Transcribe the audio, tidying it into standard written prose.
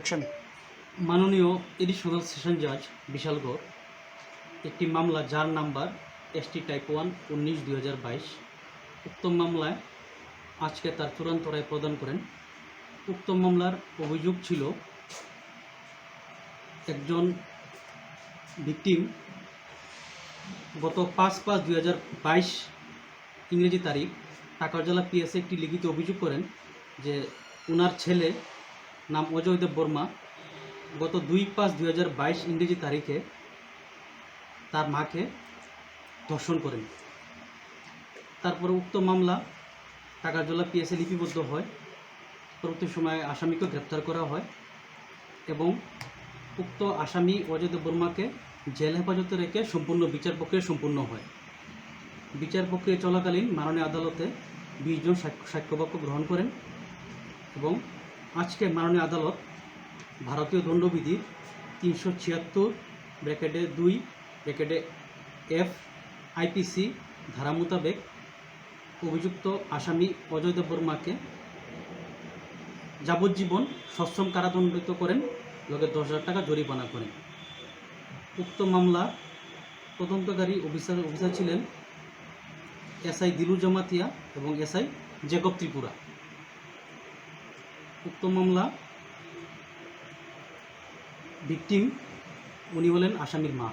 করছেন? মাননীয় additional session জাজ বিশালগড় একটি মামলা যার নাম্বার ST টাইপ 1/19/2022 উক্ত মামলায় আজকে তার চূড়ান্ত রায় প্রদান করেন। উক্ত মামলার অভিযোগ ছিল একজন ভিকটিম গত 5/5/2022 ইংরেজি তারিখ টাকারজলা PS একটি লিখিত অভিযোগ করেন যে ওনার ছেলে নাম অজয়দেব বর্মা গত 2/5/2022 ইংরেজি তারিখে তার মাকে ধর্ষণ করেন। তারপরে উক্ত মামলা টাকারজলা PS লিপিবদ্ধ হয়। পরবর্তী সময়ে আসামিকে গ্রেপ্তার করা হয় এবং উক্ত আসামি অজয়দেব বর্মাকে জেল হেফাজতে রেখে সম্পূর্ণ বিচার প্রক্রিয়া সম্পূর্ণ হয়। বিচার প্রক্রিয়া চলাকালীন মাননীয় আদালতে 20 জন সাক্ষ্যবাক্য গ্রহণ করেন এবং আজকে মাননীয় আদালত ভারতীয় দণ্ডবিধির 376(2) IPC ধারা মোতাবেক অভিযুক্ত আসামি অজয়দেব বর্মাকে যাবজ্জীবন সশ্রম কারাদণ্ডিত করেন, লগে 10,000 টাকা জরিমানা করেন। উক্ত মামলা তদন্তকারী অফিসার ছিলেন SI দিলুর জামাতিয়া এবং SI জেকব ত্রিপুরা। উক্ত মামলা ভিকটিম উনি হলেন আসামির মা।